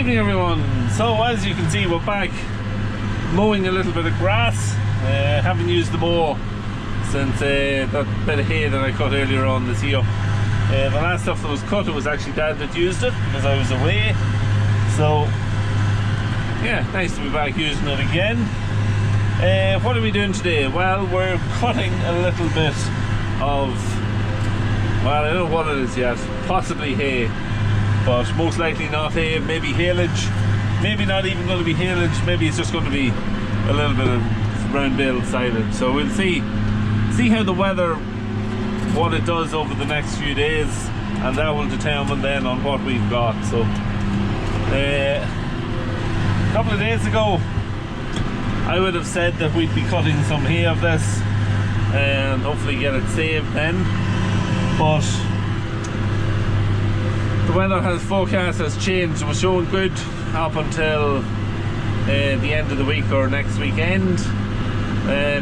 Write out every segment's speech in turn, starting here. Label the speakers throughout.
Speaker 1: evening, everyone. So as you can see, we're back mowing a little bit of grass. Haven't used the mower since that bit of hay that I cut earlier on this year. The last stuff that was cut, it was actually Dad that used it because I was away. So yeah, nice to be back using it again. What are we doing today? Well, we're cutting a little bit of, well, I don't know what it is yet, possibly hay, but most likely not hay, maybe haylage, maybe not even going to be haylage, maybe it's just going to be a little bit of round bale silage. So we'll see how the weather, what it does over the next few days, and that will determine then on what we've got. So a couple of days ago I would have said that we'd be cutting some hay of this and hopefully get it saved then, but the weather forecast has changed. It was showing good up until the end of the week or next weekend.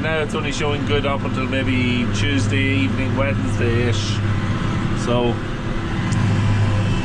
Speaker 1: Now it's only showing good up until maybe Tuesday evening, Wednesday-ish. So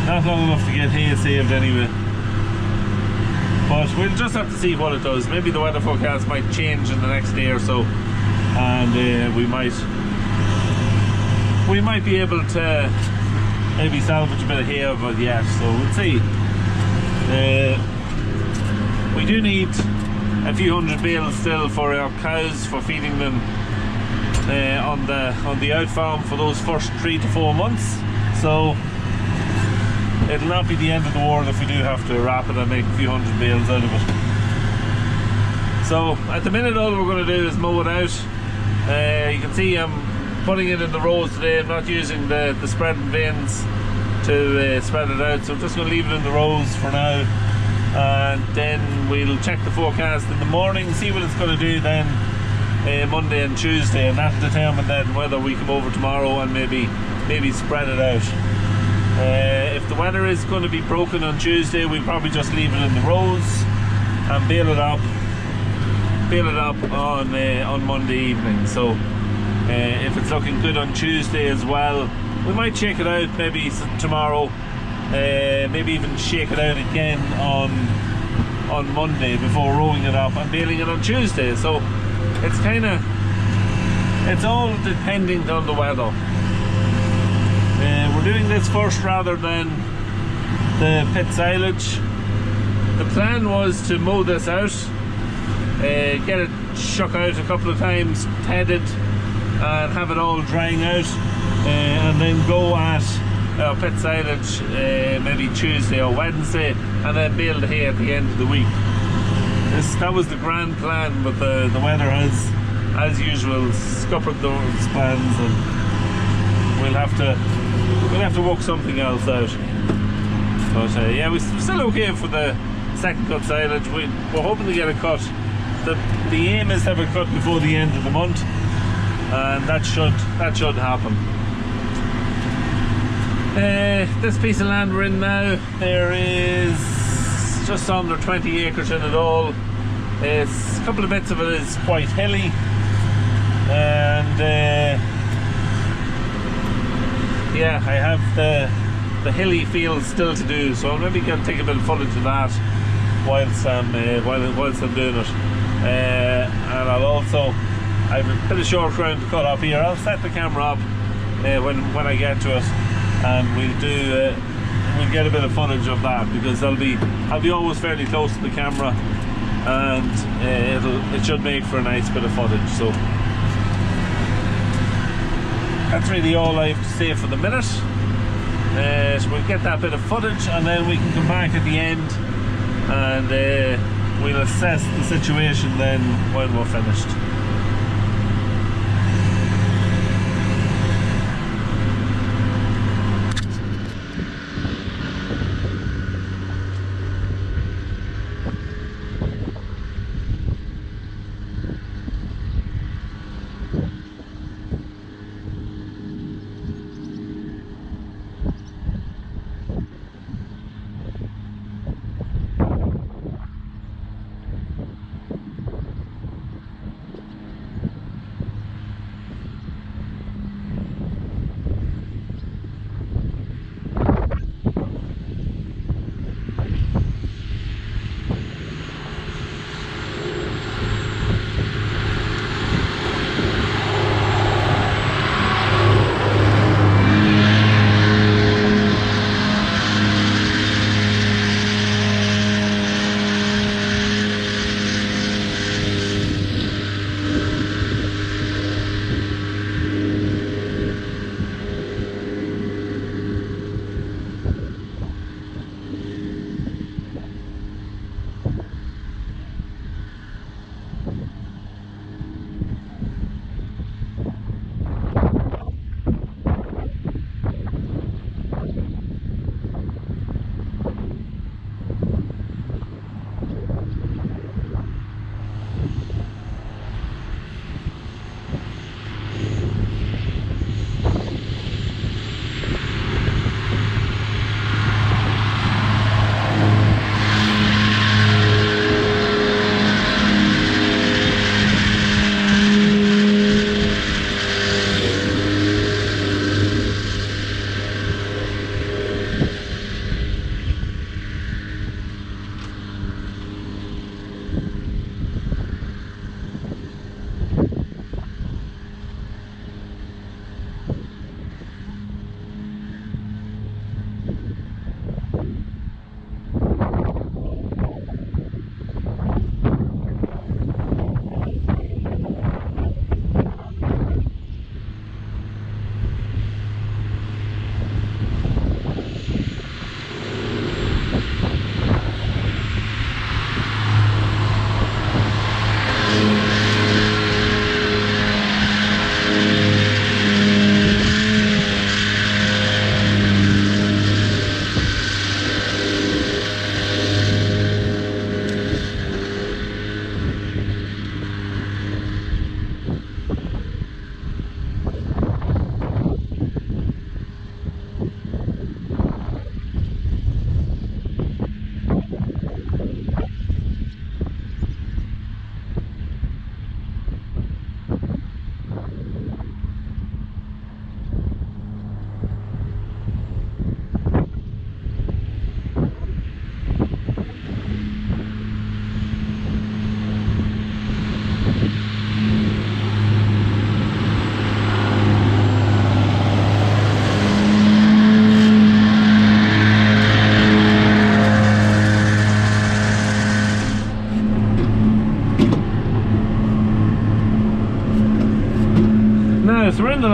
Speaker 1: not long enough to get hay saved anyway. But we'll just have to see what it does. Maybe the weather forecast might change in the next day or so, and we might be able to maybe salvage a bit of hay of it yet. So we'll see. We do need a few hundred bales still for our cows, for feeding them on the out farm for those first 3 to 4 months. So it'll not be the end of the world if we do have to wrap it and make a few hundred bales out of it. So at the minute all we're going to do is mow it out. You can see I'm putting it in the rows today. I'm not using the spreading vanes to spread it out, so I'm just going to leave it in the rows for now, and then we'll check the forecast in the morning, see what it's going to do then Monday and Tuesday, and that'll determine then whether we come over tomorrow and maybe spread it out. If the weather is going to be broken on Tuesday, we'll probably just leave it in the rows and bale it up on Monday evening. So if it's looking good on Tuesday as well, we might shake it out maybe tomorrow, maybe even shake it out again on Monday before rolling it up and baling it on Tuesday. So it's all depending on the weather. We're doing this first rather than the pit silage. The plan was to mow this out, get it shook out a couple of times, headed, and have it all drying out, and then go at pit silage maybe Tuesday or Wednesday, and then bale the hay at the end of the week. That was the grand plan, but the weather has, as usual, scuppered those plans, and we'll have to work something else out. But yeah, we're still okay for the second cut silage. We're hoping to get a cut. The aim is to have a cut before the end of the month, and that should happen. This piece of land we're in now, there is just under 20 acres in it all. A couple of bits of it is quite hilly, and yeah, I have the hilly fields still to do, so I'll maybe take a bit of footage of that whilst I'm doing it. And I have a bit of short ground to cut up here. I'll set the camera up when I get to it, and we'll get a bit of footage of that, because I'll be always fairly close to the camera, and it should make for a nice bit of footage. So that's really all I have to say for the minute. So we'll get that bit of footage, and then we can come back at the end and we'll assess the situation then when we're finished.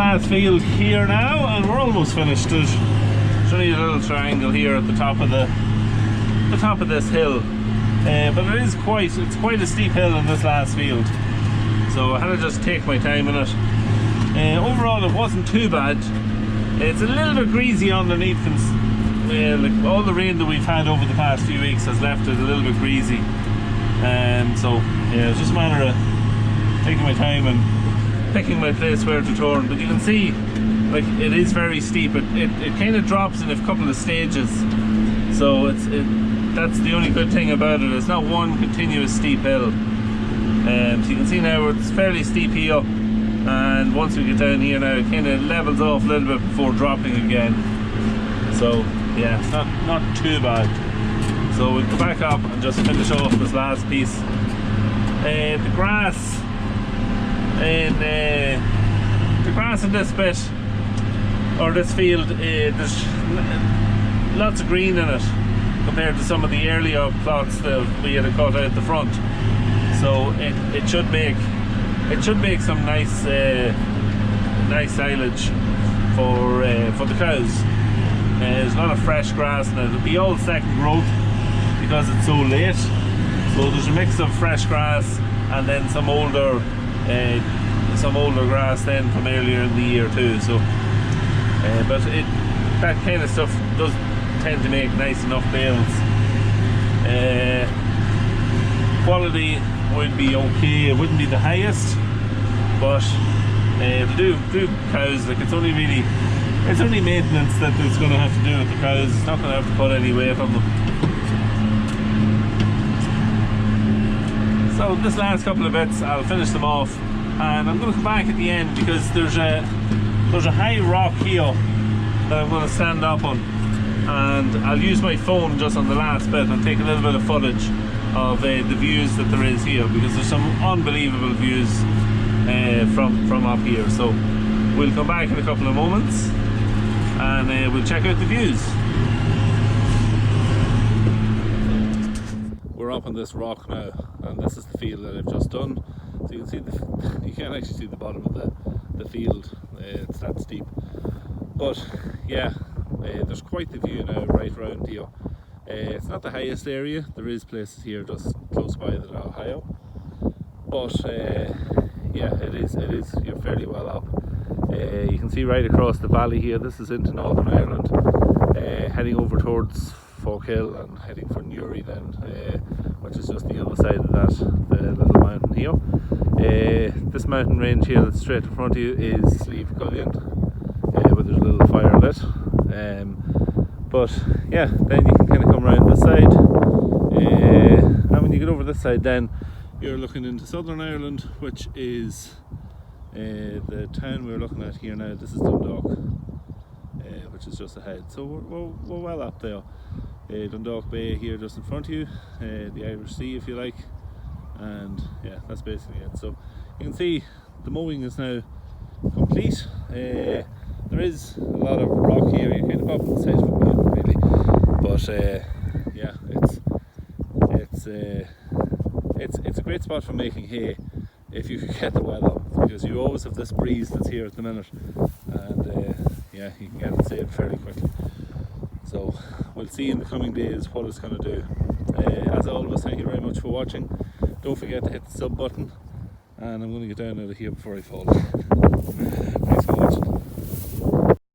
Speaker 1: last field here now, and we're almost finished. There's only a little triangle here at the top of this hill, but it's quite a steep hill in this last field, so I had to just take my time in it. Overall, it wasn't too bad. It's a little bit greasy underneath, and like all the rain that we've had over the past few weeks has left it a little bit greasy. So yeah, it's just a matter of taking my time and picking my place where to turn. But you can see, like, it is very steep. It kind of drops in a couple of stages, so that's the only good thing about it. It's not one continuous steep hill. So you can see now it's fairly steep here, and once we get down here now, it kind of levels off a little bit before dropping again. So yeah, it's not too bad. So we'll go back up and just finish off this last piece. The grass in this bit, or this field, there's lots of green in it compared to some of the earlier plots that we had cut out the front. So it should make some nice silage for the cows. There's a lot of fresh grass in it. It'll be all second growth because it's so late. So there's a mix of fresh grass and then some older grass then from earlier in the year too. So, but that kind of stuff does tend to make nice enough bales. Quality would be okay. It wouldn't be the highest, but it'll do cows. Like, it's only maintenance that it's going to have to do with the cows. It's not going to have to put any weight on them. So this last couple of bits, I'll finish them off, and I'm going to come back at the end because there's a high rock here that I'm going to stand up on, and I'll use my phone just on the last bit and take a little bit of footage of the views that there is here, because there's some unbelievable views from up here. So we'll come back in a couple of moments and we'll check out the views. We're up on this rock now, and this is the field that I've just done. So you can see you can't actually see the bottom of the field. It's that steep, but yeah, there's quite the view now right around here. It's not the highest area. There is places here just close by that are higher, but yeah, it is you're fairly well up. You can see right across the valley here. This is into Northern Ireland, heading over towards Hill and heading for Newry then, which is just the other side of that, the little mountain here. This mountain range here that's straight in front of you is Silage, where there's a little fire lit. But yeah, then you can kind of come around this side, and when you get over this side then you're looking into Southern Ireland, which is the town we're looking at here now. This is Dundalk, which is just ahead, so we're well up there. Dundalk Bay here just in front of you, the Irish Sea if you like, and yeah, that's basically it. So you can see the mowing is now complete. There is a lot of rock here. You're kind of up on the side of a mountain really, but yeah, it's a great spot for making hay if you could get the weather, because you always have this breeze that's here at the minute, and yeah, you can get it saved fairly quickly. So we'll see in the coming days what it's going to do. As always, thank you very much for watching. Don't forget to hit the sub button, and I'm going to get down out of here before I fall.